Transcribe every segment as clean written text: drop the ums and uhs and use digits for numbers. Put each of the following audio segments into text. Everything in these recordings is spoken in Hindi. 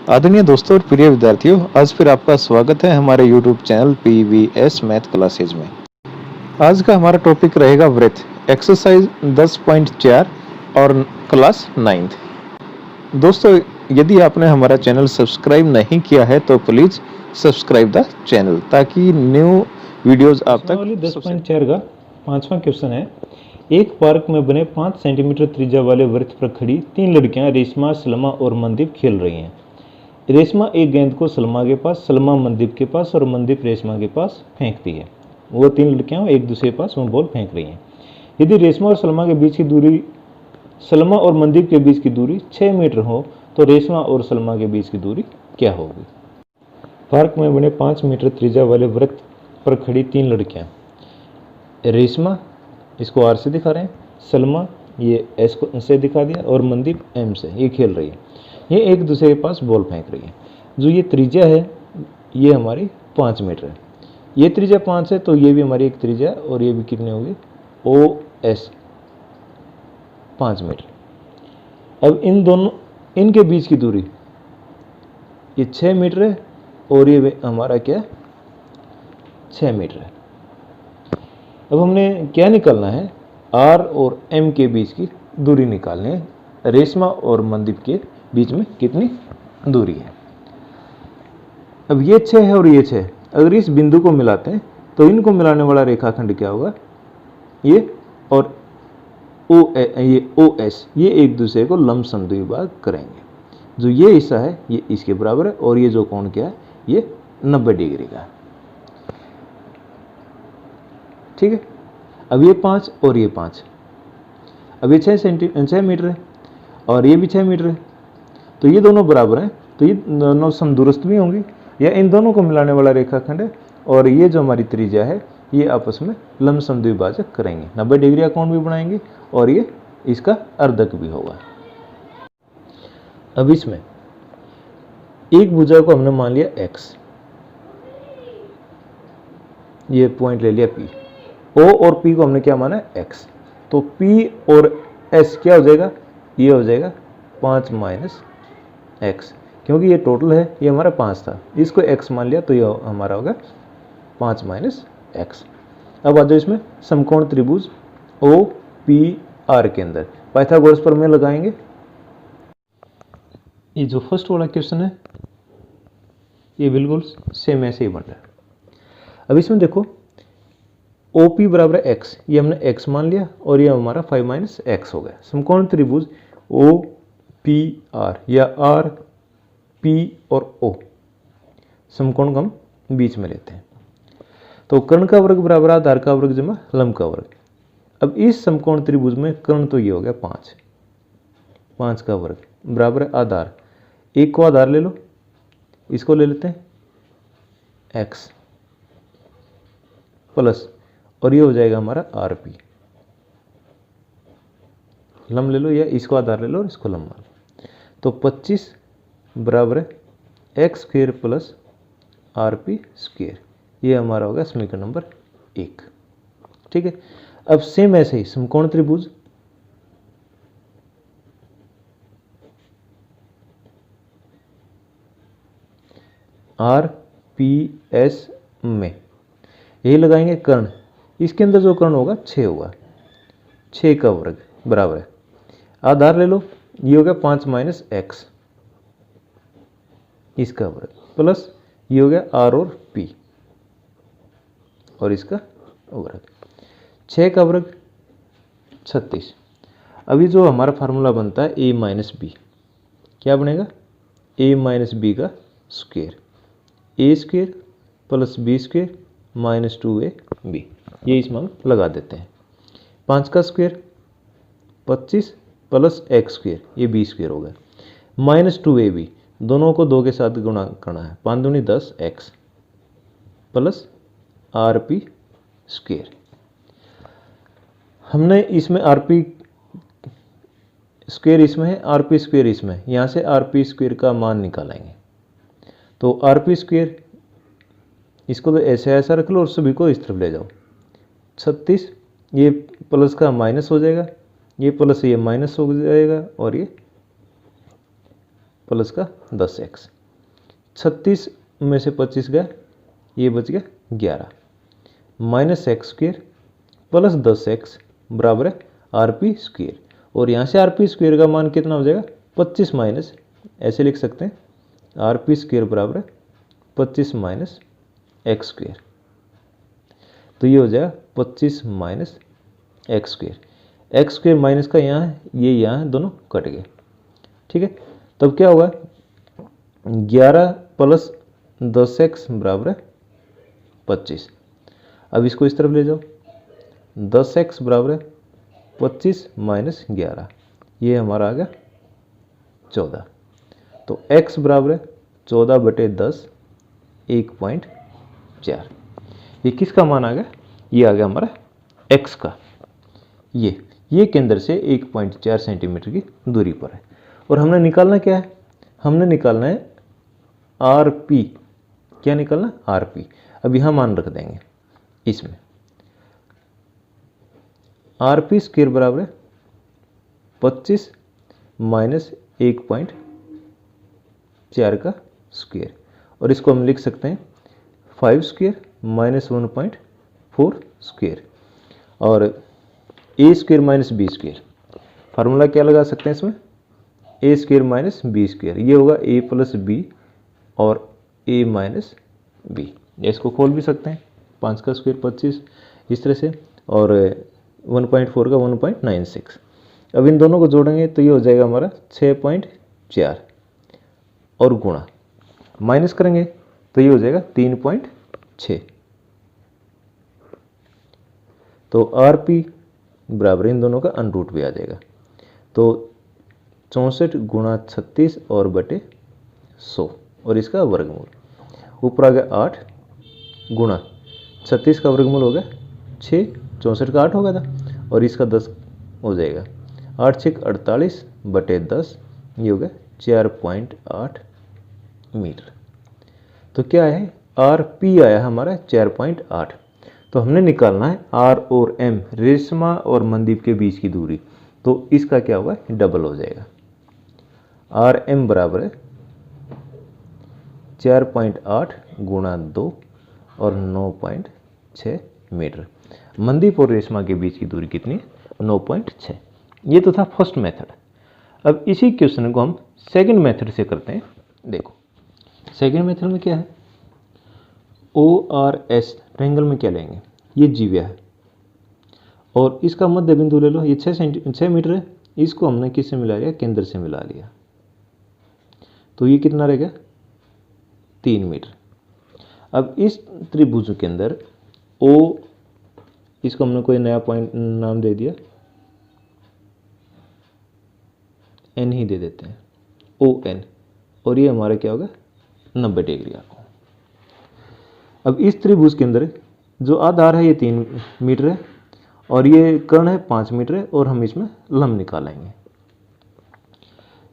आदरणीय दोस्तों और प्रिय विद्यार्थियों, आज फिर आपका स्वागत है हमारे YouTube channel PVS math classes में। आज का हमारा टॉपिक रहेगा वृत्त, एक्सरसाइज 10.4 और क्लास 9th। दोस्तों, यदि आपने हमारा चैनल सब्सक्राइब नहीं किया है तो प्लीज सब्सक्राइब द चैनल ताकि न्यू वीडियोस आप तक। प्रश्नावली 10.4 का 5वां क्वेश्चन है। एक पार्क में बने 5 सेंटीमीटर त्रिज्या वाले वृत्त पर खड़ी 3 लड़कियां रेशमा, सलमा और मनदीप खेल रही हैं। रेशमा एक गेंद को सलमा के पास, सलमा मनदीप के पास और मनदीप रेशमा के पास फेंकती है। वो 3 लड़कियां एक दूसरे के पास वो बॉल फेंक रही हैं। यदि रेशमा और सलमा के बीच की दूरी, सलमा और मनदीप के बीच की दूरी 6 मीटर हो तो रेशमा और सलमा के बीच की दूरी क्या होगी? पार्क में बने 5 मीटर त्रिज्या वाले वृत्त पर खड़ी 3 लड़कियां, रेशमा इसको आर से दिखा रहे हैं, सलमा ये एस को से दिखा दिया और मनदीप एम से, ये खेल रही है। ये एक दूसरे के पास बॉल फेंक रही है। जो ये त्रिज्या है ये हमारी 5 मीटर है। ये त्रिज्या 5 है तो ये भी हमारी एक त्रिज्या और ये भी कितनी होगी? O S 5 metre. अब इन दोनों, इनके बीच की दूरी ये 6 मीटर है और ये हमारा क्या 6 मीटर है। अब हमने क्या निकालना है? आर और एम के बीच की दूरी निकालनी है। रेशमा और मनदीप के बीच में कितनी दूरी है? अब ये 6 है और ये 6, अगर इस बिंदु को मिलाते हैं तो इनको मिलाने वाला रेखाखंड क्या होगा? ये और ये ओ एस, ये एक दूसरे को लंबसम द्विभाग करेंगे। जो ये हिस्सा है ये इसके बराबर है और ये जो कोण क्या है ये 90 डिग्री का है। ठीक है। अब ये 5 और ये 5, अब ये 6 मीटर है और ये भी 6 मीटर है, तो ये दोनों बराबर हैं, तो ये दोनों समदूरस्थ भी होंगे या इन दोनों को मिलाने वाला रेखाखंड है। और ये जो हमारी त्रिज्या है ये आपस में लंबसम द्विभाजक करेंगे, 90 डिग्री का कोण भी बनाएंगे और ये इसका अर्धक भी होगा। अब इसमें एक भुजा को हमने मान लिया x, ये पॉइंट ले लिया P, O और P को हमने क्या माना है x, तो P और S क्या हो जाएगा? ये हो जाएगा 5 माइनस x, क्योंकि ये टोटल है, ये हमारा 5 था, इसको x मान लिया तो ये हमारा होगा 5 माइनस x। अब आ जाओ इसमें समकोण त्रिभुज OPR के अंदर पाइथागोरस प्रमेय लगाएंगे। ये जो फर्स्ट वाला क्वेश्चन है ये बिल्कुल सेम ऐसे ही बन रहा है। अब इसमें देखो OP बराबर है x, ये हमने x मान लिया और ये हमारा 5 माइनस x हो गया। समकोण त्रिभुज OPR या RP और O, समकोण को हम बीच में लेते हैं, तो कर्ण का वर्ग बराबर आधार का वर्ग जमा लंब का वर्ग। अब इस समकोण त्रिभुज में कर्ण तो ये हो गया 5, 5 का वर्ग बराबर है आधार, एक को आधार ले लो, इसको ले लेते हैं x प्लस, और ये हो जाएगा हमारा RP, लंब ले लो या इसको आधार ले लो और इसको लंब मान लो, तो 25 बराबर है x square plus RP square, ये हमारा होगा समीकरण नंबर 1। ठीक है। अब सेम ऐसे ही समकोण त्रिभुज RPS में यही लगाएंगे कर्ण, इसके अंदर जो कर्ण होगा 6 होगा, 6 का वर्ग बराबर है आधार ले लो, ये हो गया 5 माइनस x, इसका वर्ग प्लस ये हो गया R और P और इसका वर्ग, 6 का वर्ग 36। अभी जो हमारा फार्मूला बनता है a माइनस बी, क्या बनेगा? a माइनस बी का square, A square plus B square minus 2ab, ये इसमें हम लगा देते हैं। 5 का स्क्वायर 25 प्लस एक्स स्क्वायर, ये बी स्क्वायर हो गया, माइनस 2ab, दोनों को 2 के साथ गुणा करना है, 5 दूनी 10 x प्लस RP स्क्वायर। हमने इसमें RP स्क्वायर इसमें है, RP स्क्वायर इसमें, यहाँ से RP स्क्वायर का मान निकालेंगे, तो RP स्क्वायर इसको तो ऐसे ऐसा रख लो और सभी को इस तरफ ले जाओ, 36, ये प्लस का माइनस हो जाएगा, ये प्लस ये माइनस हो जाएगा और ये प्लस का 10x। 36 में से 25 गया, ये बच गया 11 minus x square plus 10x बराबर है आर पी स्क्वेयर। और यहाँ से आर पी स्क्वेयर का मान कितना हो जाएगा 25 माइनस, ऐसे लिख सकते हैं आर पी स्क्वेयर बराबर है 25 माइनस एक्स स्क्वेयर। तो ये हो जाएगा 25 minus x square. X square minus का यहाँ है, ये यहाँ है, दोनों कट गए। ठीक है, तब क्या होगा 11 प्लस 10x बराबर है 25। अब इसको इस तरफ ले जाओ, 10x बराबर है 25 माइनस 11, ये हमारा आ गया 14। तो x बराबर है 14 बटे 10 1.4। ये किसका मान आ गया, ये आ गया हमारा x का। ये केंद्र से 1.4 सेंटीमीटर की दूरी पर है। और हमने निकालना क्या है, हमने निकालना है आर पी। क्या निकालना, आर पी। अब यहाँ मान रख देंगे इसमें, आर पी स्क्वेयर बराबर है 25 माइनस 1.4 का स्क्वेयर। और इसको हम लिख सकते हैं 5 स्क्वेयर माइनस 1.4 स्क्वेयर और A square minus B square. Formula क्या लगा सकते हैं इसमें, A square minus B square, ये होगा ए प्लस बी और ए माइनस बी। इसको खोल भी सकते हैं, 5 का स्क्वेयर 25 इस तरह से, और 1.4 का 1.96। अब इन दोनों को जोड़ेंगे तो ये हो जाएगा हमारा 6.4 और गुणा माइनस करेंगे तो ये हो जाएगा 3.6। तो आर पी बराबर इन दोनों का अनरूट भी आ जाएगा। तो 64 गुणा 36 और बटे 100 और इसका वर्गमूल। ऊपर आ गया 8 गुणा 36 का वर्गमूल हो गया 6, 64 का 8 हो गया था और इसका 10 हो जाएगा 8 6 48 बटे 10, ये हो गया 4.8 मीटर। तो क्या है, आर पी आया हमारा 4.8। तो हमने निकालना है आर और एम, रेशमा और मनदीप के बीच की दूरी। तो इसका क्या होगा, डबल हो जाएगा। आर एम बराबर है 4.8 गुणा 2 और 9.6 मीटर। मनदीप और रेशमा के बीच की दूरी कितनी है, 9.6। ये तो था फर्स्ट मेथड। अब इसी क्वेश्चन को हम सेकंड मेथड से करते हैं। देखो सेकंड मेथड में क्या है, ओ आर एस ट्रायंगल में क्या लेंगे, ये जीवा है और इसका मध्य बिंदु ले लो, ये 6 मीटर है। इसको हमने किससे मिला लिया, केंद्र से मिला लिया। तो ये कितना रहेगा 3 मीटर। अब इस त्रिभुज के अंदर ओ, इसको हमने कोई नया पॉइंट नाम दे दिया, एन ही दे देते हैं, ओ एन, और ये हमारा क्या होगा 90 डिग्री आपको। अब इस त्रिभुज के अंदर जो आधार है ये 3 मीटर है और ये कर्ण है 5 मीटर है और हम इसमें लंब निकालेंगे।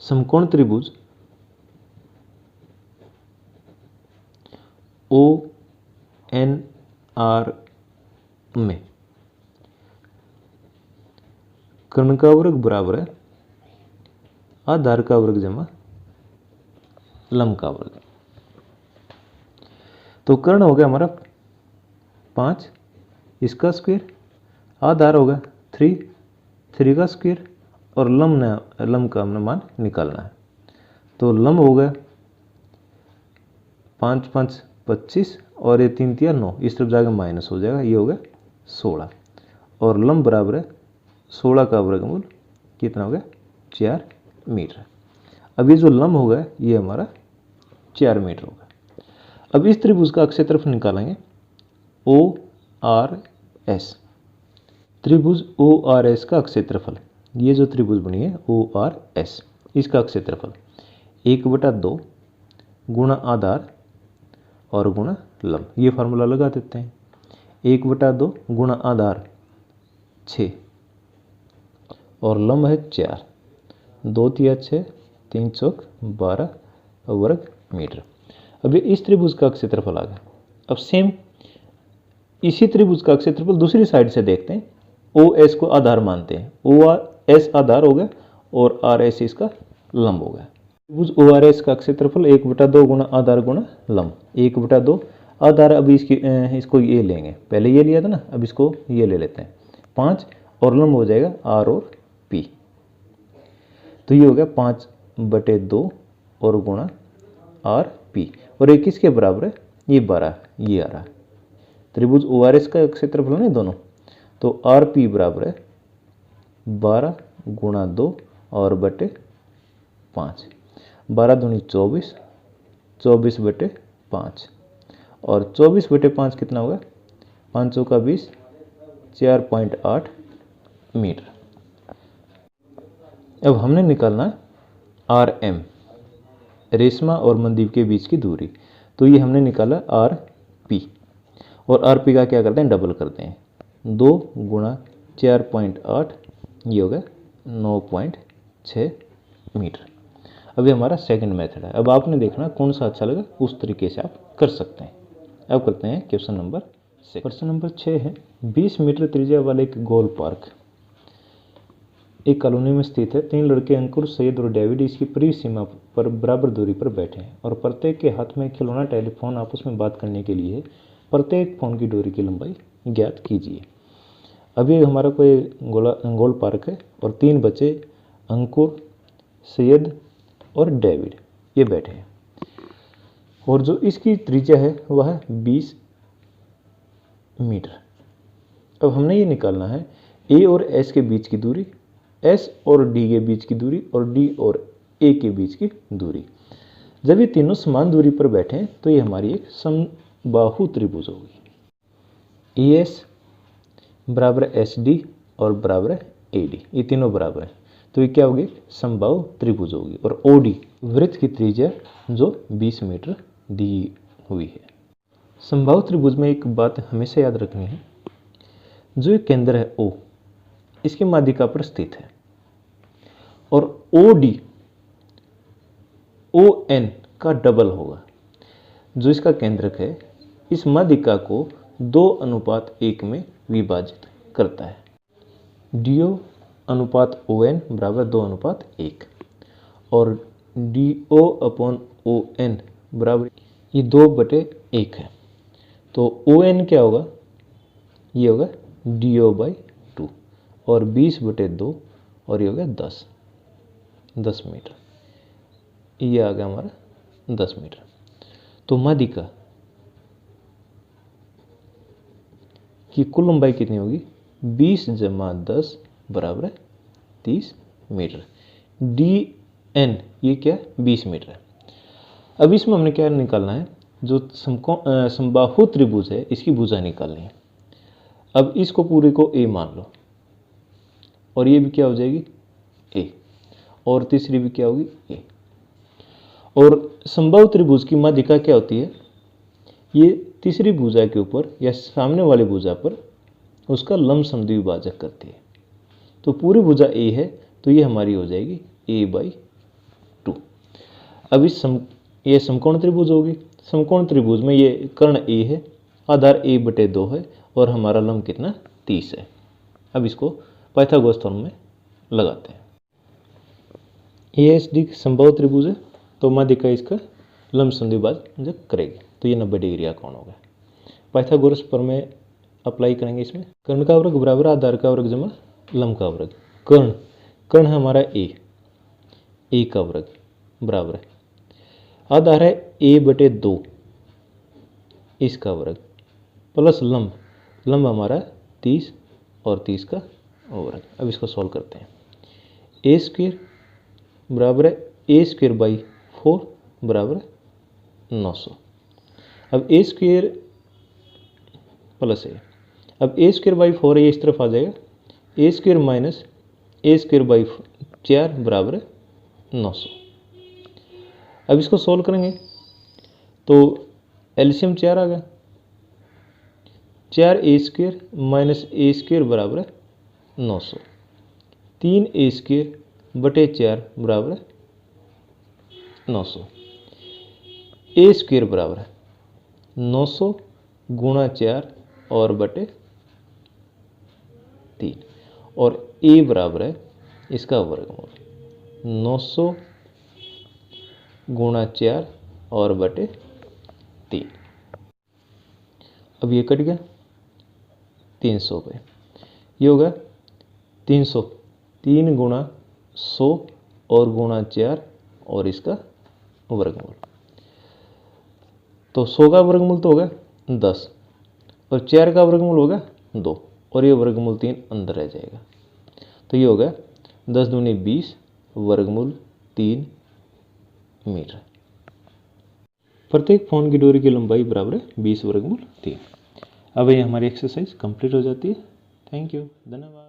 समकोण त्रिभुज ओ एन आर में कर्ण का वर्ग बराबर है आधार का वर्ग जमा लंब का वर्ग। तो कर्ण हो गया हमारा 5, इसका स्क्वायर, आधार होगा 3 का स्क्वायर और लंब का हमने मान निकालना है। तो लंब हो गया 5 5 25 और ये 3 3 9, इस तरफ जाकर माइनस हो जाएगा, ये हो गया 16 और लंब बराबर है 16 का वर्गमूल कितना हो गया 4 मीटर। अब ये जो लंब होगा ये हमारा 4 मीटर होगा। अब इस त्रिभुज का क्षेत्रफल निकालेंगे ओ आर एस। त्रिभुज ओ आर एस का क्षेत्रफल, ये जो त्रिभुज बनी है ओ आर एस, इसका क्षेत्रफल 1/2 गुणा आधार और गुणा लंब। ये फार्मूला लगा देते हैं, 1/2 गुणा आधार 6 और लंब है 4, 2 3 6 3 चौक 12 वर्ग मीटर। अब ये इस त्रिभुज का क्षेत्रफल आ गया। अब सेम इसी त्रिभुज का क्षेत्रफल दूसरी साइड से देखते हैं। ओ एस को आधार मानते हैं, ओ एस आधार हो गया और आर एस इसका लंब हो गया। त्रिभुज ORS का क्षेत्रफल 1/2 गुणा आधार गुणा लंब, 1/2 आधार। अभी इसको ये लेंगे, पहले ये लिया था ना, अब इसको ये ले लेते हैं 5 और लंब हो जाएगा R और P। तो ये हो गया 5/2 और गुणा RP और एक किसके बराबर है, ये 12, ये आ रहा है त्रिभुज ORS का क्षेत्रफल नहीं दोनों। तो RP बराबर है 12 गुणा 2 और बटे 5, 12 दूनी 24, 24/5 और 24/5 कितना होगा, 5 का 20, 4.8 मीटर। अब हमने निकालना है RM, रेशमा और मनदीप के बीच की दूरी। तो ये हमने निकाला RP और RP का क्या करते हैं, डबल करते हैं, 2 गुणा 4.8, ये होगा 9.6 मीटर। अभी हमारा सेकंड मेथड है। अब आपने देखना कौन सा अच्छा लगा, उस तरीके से आप कर सकते हैं। अब करते हैं क्वेश्चन नंबर 6। क्वेश्चन नंबर 6 है, 20 मीटर त्रिज्या वाले एक गोल पार्क एक कॉलोनी में स्थित है। 3 लड़के अंकुर, सैयद और डेविड इसकी पूरी सीमा पर बराबर दूरी पर बैठे हैं और प्रत्येक के हाथ में खिलौना टेलीफोन आपस में बात करने के लिए है। प्रत्येक फोन की दूरी की लंबाई ज्ञात कीजिए। अभी हमारा कोई गोल पार्क है और 3 बच्चे अंकुर, सैयद और डेविड ये बैठे हैं और जो इसकी त्रिज्या है वह है 20 मीटर। अब हमने ये निकालना है A और S के बीच की दूरी, S और D के बीच की दूरी और D और A के बीच की दूरी। जब ये तीनों समान दूरी पर बैठे हैं तो ये हमारी एक समबाहु त्रिभुज होगी। ES बराबर SD और बराबर है AD, ये तीनों बराबर है तो ये क्या होगी, समबाहु त्रिभुज होगी। और OD वृत्त की त्रिज्या जो 20 मीटर दी हुई है। समबाहु त्रिभुज में एक बात हमेशा याद रखनी है, जो एक केंद्र है O इसकी माध्यिका पर स्थित है और OD ON का डबल होगा। जो इसका केंद्रक है इस माध्यिका को 2:1 में विभाजित करता है। DO अनुपात ON बराबर 2:1 और DO अपॉन ON बराबर ये 2/1 है। तो ON क्या होगा, ये होगा DO/2 और 20/2 और ये हो गया 10 मीटर, ये आ गया हमारा 10 मीटर। तो माध्यिका की कुल लंबाई कितनी होगी, 20 + 10 बराबर 30 मीटर। DN ये क्या 20 मीटर है। अब इसमें हमने क्या निकालना है, जो समबाहु त्रिभुज है इसकी भुजा निकालनी है। अब इसको पूरे को A मान लो और ये भी क्या हो जाएगी A और तीसरी भी क्या होगी A। और समबाहु त्रिभुज की माध्यिका क्या होती है, ये तीसरी भुजा के ऊपर या सामने वाली भुजा पर उसका लंब समद्विभाजक करती है। तो पूरी भुजा A है तो ये हमारी हो जाएगी A/2। अब ये समकोण त्रिभुज होगी। समकोण त्रिभुज में ये कर्ण A है, आधार A/2 है और हमारा लंब कितना 30 है। अब इसको पाइथागोरस थ्योरम में लगाते हैं। ASD समबाहु त्रिभुज है तो माध्यिका इसका लंब समद्विभाजक करेगी तो ये 90 डिग्री का कोण होगा। पाइथागोरस प्रमेय अप्लाई करेंगे इसमें। कर्ण का वर्ग बराबर आधार का वर्ग जमा लंब का वर्ग। कर्ण हमारा A का वर्ग बराबर है आधार है A/2 इसका वर्ग प्लस लंब हमारा 30 और 30 का वर्ग। अब इसको सॉल्व करते हैं। A² बराबर है A²/4 बराबर 900। अब A² प्लस A, अब A²/4 ये इस तरफ आ जाएगा, A² माइनस A²/4 बराबर 900। अब इसको सॉल्व करेंगे तो एलसीएम 4 आ गया, 4A² माइनस A² बराबर 900, 3A²/4 बराबर 900। A² बराबर 900 गुणा 4 और बटे 3 और A बराबर है इसका वर्गमूल 900 गुणा 4 और बटे 3। अब ये कट गया 300 पे, ये होगा 300, 3 गुणा 100 और गुणा 4 और इसका वर्गमूल। तो 100 का वर्गमूल तो होगा 10 और 4 का वर्गमूल होगा 2 और ये वर्गमूल 3 अंदर रह जाएगा। तो ये होगा 10 दूनी 20 वर्गमूल 3 मीटर। प्रत्येक फोन की डोरी की लंबाई बराबर है 20 वर्गमूल 3। अब ये हमारी एक्सरसाइज कंप्लीट हो जाती है। थैंक यू, धन्यवाद।